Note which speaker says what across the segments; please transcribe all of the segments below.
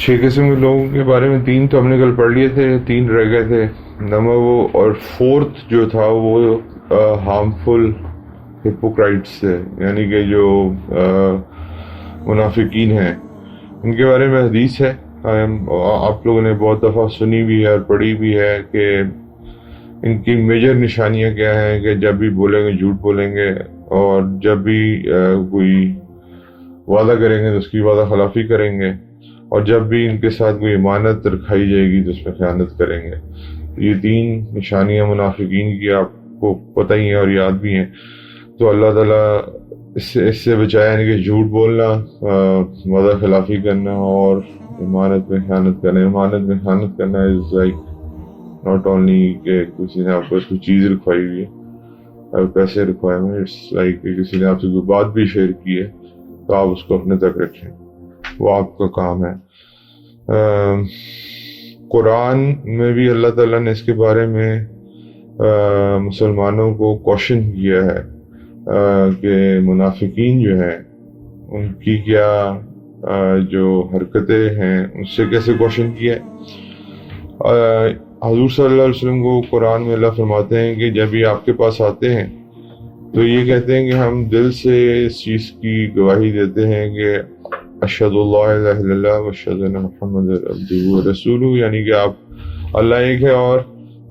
Speaker 1: 6 قسم کے لوگوں کے بارے میں 3 تو ہم نے کل پڑھ لیے تھے، 3 رہ گئے تھے نمبر وہ، اور 4تھ جو تھا وہ ہارمفل ہپوکرائٹس تھے، یعنی کہ جو منافقین ہیں، ان کے بارے میں حدیث ہے، آپ لوگوں نے بہت دفعہ سنی بھی ہے اور پڑھی بھی ہے کہ ان کی میجر نشانیاں کیا ہیں کہ جب بھی بولیں گے جھوٹ بولیں گے، اور جب بھی کوئی وعدہ کریں گے تو اس کی وعدہ خلافی کریں گے، اور جب بھی ان کے ساتھ کوئی امانت رکھائی جائے گی تو اس میں خیانت کریں گے۔ یہ 3 نشانیاں منافقین کی آپ کو پتہ ہی ہیں اور یاد بھی ہیں، تو اللہ تعالیٰ اس سے بچایا، یعنی کہ جھوٹ بولنا، وعدہ خلافی کرنا اور امانت میں خیانت کرنا۔ امانت میں خیانت کرنا از لائک ناٹ اونلی کہ کسی نے آپ کو کوئی چیز رکھوائی ہوئی ہے اور پیسے رکھوائے ہوئے، اٹس لائک کہ کسی نے آپ سے کوئی بات بھی شیئر کی ہے تو آپ اس کو اپنے تک رکھیں، وہ آپ کا کام ہے۔ قرآن میں بھی اللہ تعالیٰ نے اس کے بارے میں مسلمانوں کو کوشن کیا ہے کہ منافقین جو ہیں ان کی کیا جو حرکتیں ہیں ان سے کیسے کوشن کیا ہے۔ حضور صلی اللہ علیہ وسلم کو قرآن میں اللہ فرماتے ہیں کہ جب یہ آپ کے پاس آتے ہیں تو یہ کہتے ہیں کہ ہم دل سے اس چیز کی گواہی دیتے ہیں کہ اشہد اللہ الہ الا اللہ واشہد ان محمد عبدہ ورسولہ، یعنی کہ آپ اللہ ایک ہے اور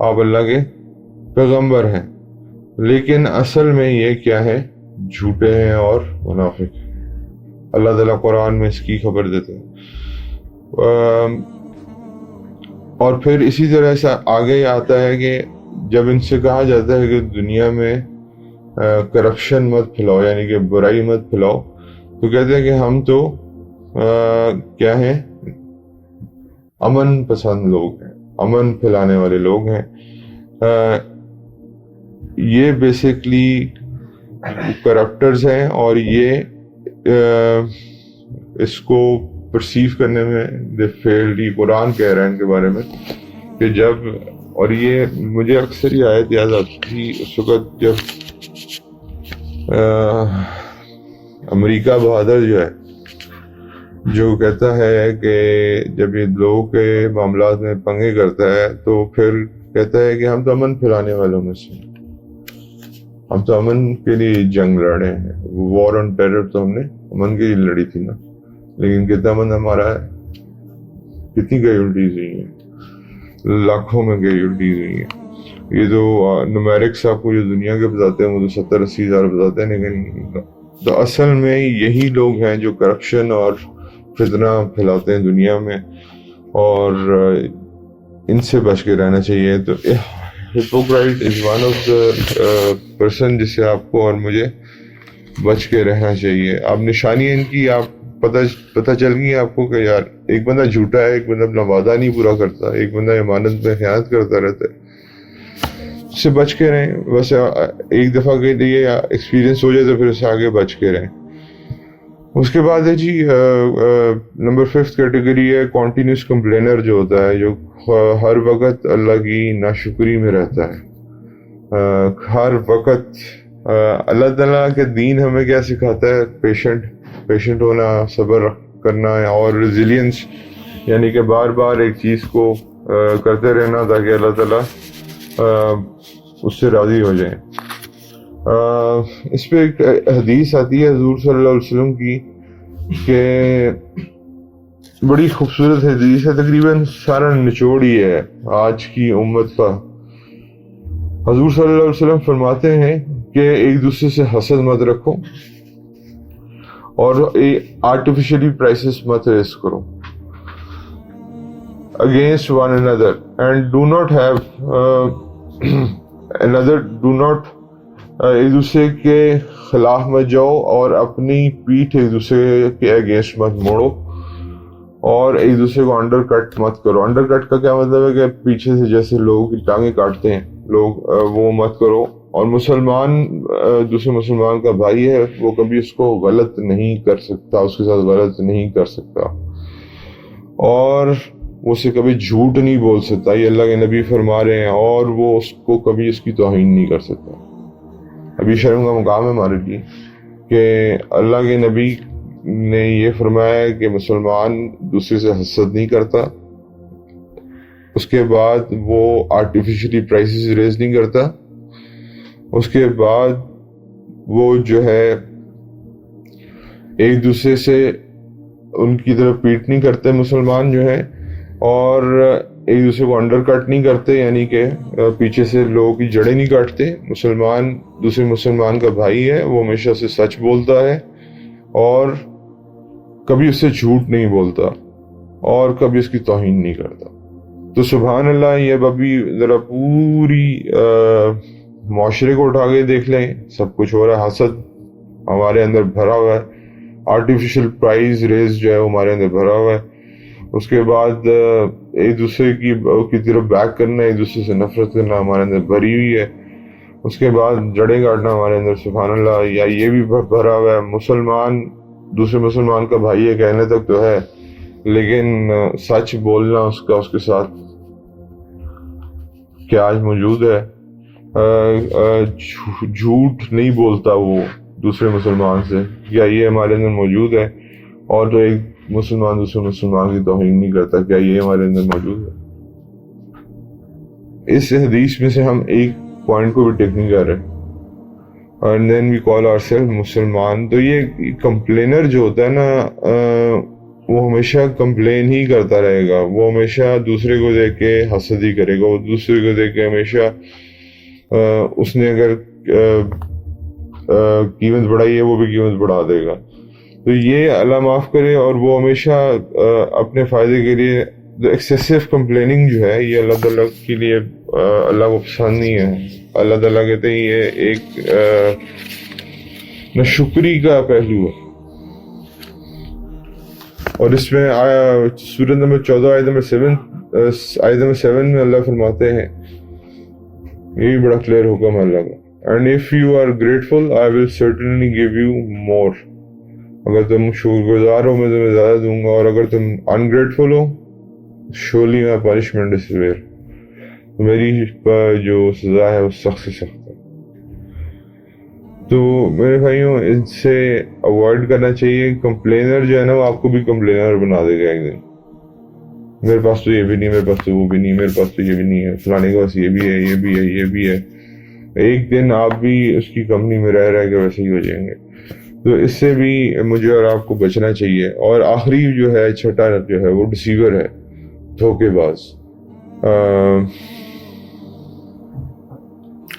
Speaker 1: آپ اللہ کے پیغمبر ہیں، لیکن اصل میں یہ کیا ہے؟ جھوٹے ہیں اور منافق ہیں۔ اللہ تعالیٰ قرآن میں اس کی خبر دیتے ہیں۔ اور پھر اسی طرح سے آگے آتا ہے کہ جب ان سے کہا جاتا ہے کہ دنیا میں کرپشن مت پھیلاؤ، یعنی کہ برائی مت پھیلاؤ، تو کہتے ہیں کہ ہم تو کیا ہیں؟ امن پسند لوگ ہیں، امن پھیلانے والے لوگ ہیں۔ یہ بیسیکلی کرپٹرز ہیں، اور یہ اس کو پرسیو کرنے میں دے فیلڈ۔ یہ قرآن کہہ رہا ہے ان کے بارے میں کہ جب، اور یہ مجھے اکثر یہ آیت یاد آتی تھی اس وقت جب امریکہ بہادر جو ہے، جو کہتا ہے کہ جب یہ لوگوں کے معاملات میں پنگے کرتا ہے تو پھر کہتا ہے کہ ہم تو امن پھیلانے والوں میں سے، ہم تو امن کے لیے جنگ لڑے ہیں، وار آن ٹیرر تو ہم نے امن کے لیے لڑی تھی نا، لیکن کتنا امن ہمارا ہے؟ کتنی کیجولٹیز ہوئی ہیں، لاکھوں میں کیجولٹیز ہوئی ہیں۔ یہ جو نومیرکس آپ کو جو دنیا کے بتاتے ہیں وہ تو 70-80 ہزار بتاتے ہیں، لیکن تو اصل میں یہی لوگ ہیں جو کرپشن اور فتنہ پھیلاتے ہیں دنیا میں، اور ان سے بچ کے رہنا چاہیے۔ تو hypocrite is one of the person جس سے آپ کو اور مجھے بچ کے رہنا چاہیے۔ اب نشانی ان کی آپ پتہ چل گئی آپ کو کہ یار ایک بندہ جھوٹا ہے، ایک بندہ اپنا وعدہ نہیں پورا کرتا، ایک بندہ امانت میں خیانت کرتا رہتا ہے، اس سے بچ کے رہیں۔ بس ایک دفعہ کے لیے ایکسپیرینس ہو جائے تو پھر اس سے آگے بچ کے رہیں۔ اس کے بعد ہے جی نمبر 5 کیٹیگری ہے کنٹینیوس کمپلینر، جو ہوتا ہے جو ہر وقت اللہ کی ناشکری میں رہتا ہے، ہر وقت۔ اللہ تعالیٰ کے دین ہمیں کیا سکھاتا ہے؟ پیشنٹ ہونا، صبر کرنا، اور ریزیلینس، یعنی کہ بار بار ایک چیز کو کرتے رہنا تاکہ اللہ تعالیٰ اس سے راضی ہو جائیں۔ اس پہ ایک حدیث آتی ہے حضور صلی اللہ علیہ وسلم کی کہ بڑی خوبصورت حدیث ہے، تقریباً سارا نچوڑ ہی ہے آج کی امت کا۔ حضور صلی اللہ علیہ وسلم فرماتے ہیں کہ ایک دوسرے سے حسد مت رکھو اور آرٹیفیشلی پرائسز مت ریس کرو against one another and do not have do not ایک دوسرے کے خلاف مت جاؤ اور اپنی پیٹھ ایک دوسرے کے اگینسٹ مت موڑو، اور ایک دوسرے کو انڈر کٹ مت کرو۔ انڈر کٹ کا کیا مطلب ہے؟ کہ پیچھے سے جیسے لوگوں کی ٹانگیں کاٹتے ہیں لوگ، وہ مت کرو۔ اور مسلمان دوسرے مسلمان کا بھائی ہے، وہ کبھی اس کو غلط نہیں کر سکتا، اس کے ساتھ غلط نہیں کر سکتا، اور وہ اسے کبھی جھوٹ نہیں بول سکتا، یہ اللہ کے نبی فرما رہے ہیں، اور وہ اس کو کبھی اس کی توہین نہیں کر سکتا۔ ابھی شرم کا مقام ہے ہمارے لیے کہ اللہ کے نبی نے یہ فرمایا کہ مسلمان دوسرے سے حسد نہیں کرتا، اس کے بعد وہ آرٹیفیشلی پرائسز ریز نہیں کرتا، اس کے بعد وہ جو ہے ایک دوسرے سے ان کی طرف پیٹ نہیں کرتے مسلمان جو ہے، اور ایک دوسرے کو انڈر کٹ نہیں کرتے، یعنی کہ پیچھے سے لوگوں کی جڑیں نہیں کاٹتے۔ مسلمان دوسرے مسلمان کا بھائی ہے، وہ ہمیشہ سے سچ بولتا ہے اور کبھی اس سے جھوٹ نہیں بولتا اور کبھی اس کی توہین نہیں کرتا۔ تو سبحان اللہ، یہ اب ابھی ذرا پوری معاشرے کو اٹھا کے دیکھ لیں، سب کچھ ہو رہا ہے، حسد ہمارے اندر بھرا ہوا ہے، آرٹیفیشل پرائز ریز جو ہے وہ ہمارے اندر بھرا ہوا ہے، اس کے بعد ایک دوسرے کی طرف بیک کرنا، ایک دوسرے سے نفرت کرنا ہمارے اندر بھری ہوئی ہے، اس کے بعد جڑیں کاٹنا ہمارے اندر سبحان اللہ یا یہ بھی بھرا ہوا ہے۔ مسلمان دوسرے مسلمان کا بھائی ہے کہنے تک تو ہے، لیکن سچ بولنا اس کا اس کے ساتھ کیا آج موجود ہے؟ جھوٹ نہیں بولتا وہ دوسرے مسلمان سے، کیا یہ ہمارے اندر موجود ہے؟ اور تو ایک مسلمان دوسرے مسلمان کی توہین نہیں کرتا، کیا یہ ہمارے اندر موجود ہے؟ اس حدیث میں سے ہم ایک پوائنٹ کو بھی ٹیک نہیں کر رہے، and then we call ourselves مسلمان۔ تو یہ کمپلینر جو ہوتا ہے نا، وہ ہمیشہ کمپلین ہی کرتا رہے گا، وہ ہمیشہ دوسرے کو دیکھ کے حسد ہی کرے گا، وہ دوسرے کو دیکھ کے ہمیشہ اس نے اگر قیمت بڑھائی ہے وہ بھی قیمت بڑھا دے گا۔ تو یہ اللہ معاف کرے، اور وہ ہمیشہ اپنے فائدے کے لیے ایکسیسو کمپلیننگ جو ہے یہ اللہ تعالیٰ کے لیے اللہ کو پسند نہیں ہے۔ اللہ تعالیٰ کہتے ہیں یہ ایک ناشکری کا پہلو ہے، اور اس میں سورۃ نمبر 14 آیت نمبر 7 میں اللہ فرماتے ہیں، یہ بھی بڑا کلیئر حکم ہے اللہ کا، and if you are grateful I will certainly give you more۔ اگر تم شکر گزار ہو میں تمہیں زیادہ دوں گا، اور اگر تم ungrateful who surely my punishment is severe، میری جو سزا ہے وہ سخت سے سخت ہے۔ تو میرے بھائیوں، ان سے اوائڈ کرنا چاہیے۔ کمپلینر جو ہے نا وہ آپ کو بھی کمپلینر بنا دے گا ایک دن، میرے پاس تو یہ بھی نہیں، میرے پاس تو وہ بھی نہیں، میرے پاس تو یہ بھی نہیں ہے، فلانے کے پاس یہ بھی ہے، یہ بھی ہے، یہ بھی ہے۔ ایک دن آپ بھی اس کی کمپنی میں رہ کے ویسے ہی ہو جائیں گے۔ تو اس سے بھی مجھے اور آپ کو بچنا چاہیے۔ اور آخری جو ہے، چھٹا جو ہے، وہ ڈسیور ہے، دھوکے باز۔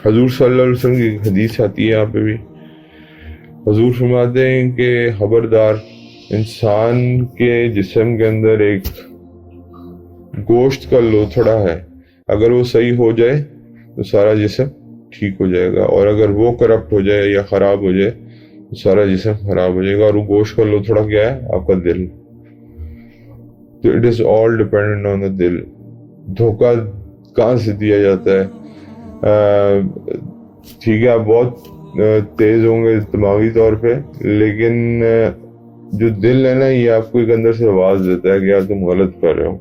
Speaker 1: حضور صلی اللہ علیہ وسلم کی حدیث آتی ہے یہاں پہ بھی، حضور فرماتے ہیں کہ خبردار، انسان کے جسم کے اندر ایک گوشت کا لوتھڑا ہے، اگر وہ صحیح ہو جائے تو سارا جسم ٹھیک ہو جائے گا، اور اگر وہ کرپٹ ہو جائے یا خراب ہو جائے تو سارا جسم خراب ہو جائے گا۔ اور وہ گوشت کا لوتھڑا کیا ہے؟ آپ کا دل۔ تو it is all dependent on دا دل۔ دھوکہ کہاں سے دیا جاتا ہے؟ ٹھیک ہے، آپ بہت تیز ہوں گے دماغی طور پہ، لیکن جو دل ہے نا، یہ آپ کو ایک اندر سے آواز دیتا ہے کہ یار تم غلط کر رہے ہو۔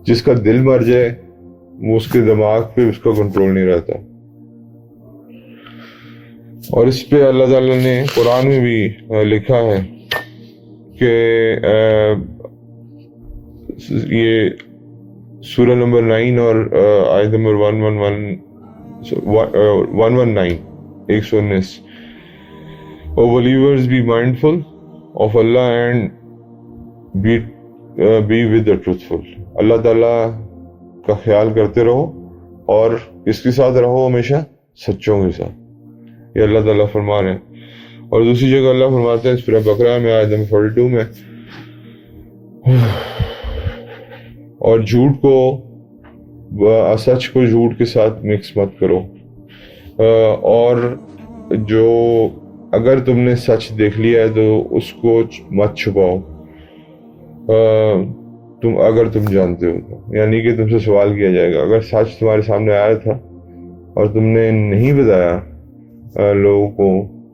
Speaker 1: جس کا دل مر جائے وہ اس کے دماغ پہ اس کا کنٹرول نہیں رہتا۔ اور اس پہ اللہ تعالیٰ نے قرآن میں بھی لکھا ہے کہ یہ سورہ نمبر 9 اور آیت number 119 Oh believers, be mindful of Allah and be with the truthful۔ اللہ تعالیٰ کا خیال کرتے رہو، اور اس کے ساتھ رہو ہمیشہ؟ سچوں کے ساتھ۔ یہ اللہ تعالیٰ فرما رہے ہیں۔ اور دوسری جگہ اللہ فرماتے ہیں سورہ بقرہ میں آیت نمبر 42 میں، اور جھوٹ کو سچ کو جھوٹ کے ساتھ مکس مت کرو، اور جو اگر تم نے سچ دیکھ لیا ہے تو اس کو مت چھپاؤ، اگر تم جانتے ہو تو، یعنی کہ تم سے سوال کیا جائے گا۔ اگر سچ تمہارے سامنے آیا تھا اور تم نے نہیں بتایا لوگوں کو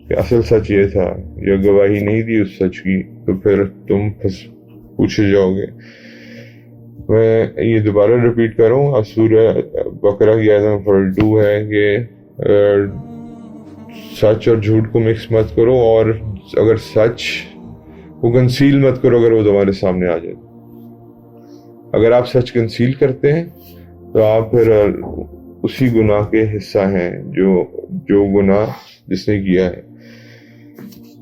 Speaker 1: کہ اصل سچ یہ تھا، یا گواہی نہیں دی اس سچ کی، تو پھر تم پوچھے جاؤ گے۔ میں یہ دوبارہ ریپیٹ کر رہا ہوں، اب سورہ بقرہ کی آیت نمبر 42 ہے کہ سچ اور جھوٹ کو مکس مت کرو، اور اگر سچ وہ کنسیل مت کرو اگر وہ تمہارے سامنے آ جائے. اگر آپ سچ کنسیل کرتے ہیں تو آپ پھر اسی گناہ کے حصہ ہیں جو گناہ جس نے کیا ہے.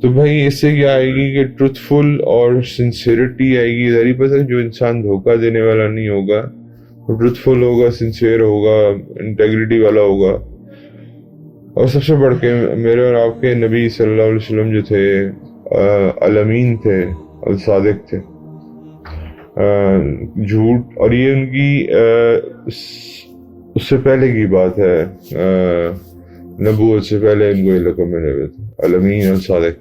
Speaker 1: تو بھائی اس سے کیا آئے گی کہ ٹروتھ فل اور سنسیئرٹی آئے گی. ظاہر بات ہے جو انسان دھوکہ دینے والا نہیں ہوگا وہ ٹروتھ فل ہوگا, سنسیئر ہوگا, انٹیگریٹی والا ہوگا. اور سب سے بڑھ کے میرے اور آپ کے نبی صلی اللہ علیہ وسلم جو تھے الامین تھے, الصادق تھے. جھوٹ, اور یہ ان کی اس سے پہلے کی بات ہے, نبوت سے پہلے ان کو یہ لقب ملے ہوئے تھے, الامین الصادق.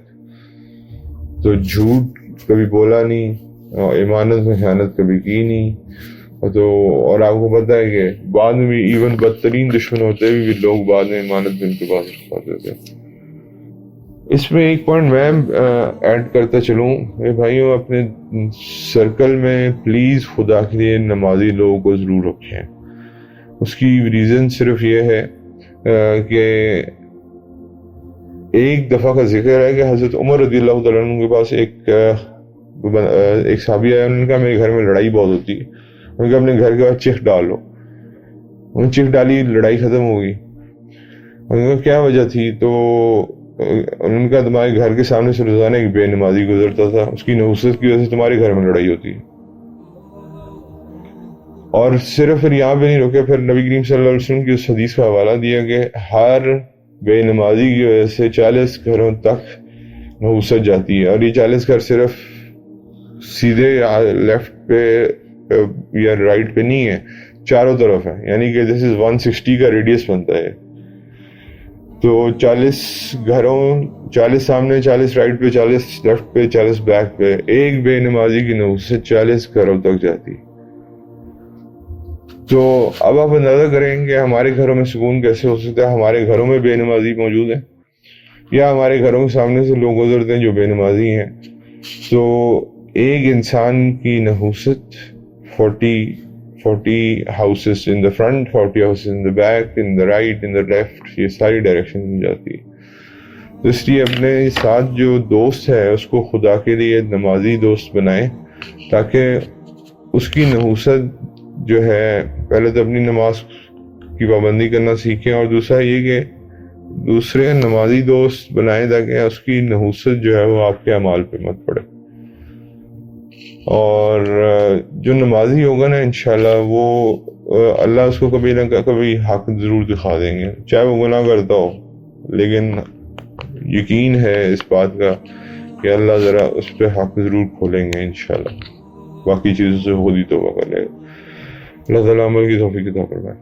Speaker 1: تو جھوٹ کبھی بولا نہیں, امانت میں خیانت کبھی کی نہیں. تو اور آپ کو پتہ ہے کہ بعد میں بھی ایون بدترین دشمن ہوتے ہوئے بھی لوگ بعد میں امانت بھی ان کے پاس رکھواتے تھے. اس میں ایک پوائنٹ میں ایڈ کرتا چلوں, اے بھائیوں اپنے سرکل میں پلیز خدا کے لیے نمازی لوگوں کو ضرور رکھیں. اس کی ریزن صرف یہ ہے کہ ایک دفعہ کا ذکر ہے کہ حضرت عمر رضی اللہ تعالیٰ عنہ کے پاس ایک صحابی آیا. انہوں نے کہا میرے گھر میں لڑائی بہت ہوتی ہے. انہوں نے کہا اپنے گھر کے بعد چیخ ڈالو. انہوں نے چیخ ڈالی, لڑائی ختم ہو گئی. انہوں نے کہا کیا وجہ تھی؟ تو انہوں نے کہا تمہارے گھر کے سامنے سے روزانہ ایک بے نمازی گزرتا تھا, اس کی نحوست کی وجہ سے تمہارے گھر میں لڑائی ہوتی ہے. اور صرف پھر یہاں پہ نہیں رکے, پھر نبی کریم صلی اللہ علیہ وسلم کی اس حدیث کا حوالہ دیا کہ ہر بے نمازی کی وجہ سے 40 گھروں تک نحوست جاتی ہے. اور یہ 40 گھر صرف سیدھے لیفٹ پہ یا رائٹ پہ نہیں ہے, چاروں طرف ہے. یعنی کہ this is 160 کا ریڈیس بنتا ہے. تو 40 گھروں, 40 سامنے, 40 رائٹ پہ, 40 لیفٹ پہ, 40 بیک پہ, ایک بے نمازی کی نحوست 40 گھروں تک جاتی. تو اب آپ اندازہ کریں کہ ہمارے گھروں میں سکون کیسے ہو سکتا ہے. ہمارے گھروں میں بے نمازی موجود ہیں, یا ہمارے گھروں کے سامنے سے لوگ گزرتے ہیں جو بے نمازی ہیں. تو ایک انسان کی نحوست 40 houses in the front, 40 houses in the back, in the right, in the left, یہ ساری ڈائریکشن میں جاتی ہے. تو اس لیے اپنے ساتھ جو دوست ہے اس کو خدا کے لیے نمازی دوست بنائیں, تاکہ اس کی نحوست جو ہے, پہلے تو اپنی نماز کی پابندی کرنا سیکھیں, اور دوسرا یہ کہ دوسرے نمازی دوست بنائیں تاکہ اس کی نحوست جو ہے وہ آپ کے اعمال پہ مت پڑے. اور جو نمازی ہوگا نا انشاءاللہ وہ اللہ اس کو کبھی نہ کبھی حق ضرور دکھا دیں گے, چاہے وہ گناہ کرتا ہو. لیکن یقین ہے اس بات کا کہ اللہ ذرا اس پہ حق ضرور کھولیں گے انشاءاللہ. باقی چیزوں سے خود ہی توبہ کر لے گا. اللہ تعالیٰ عمل کی توفیق عطا فرمائے.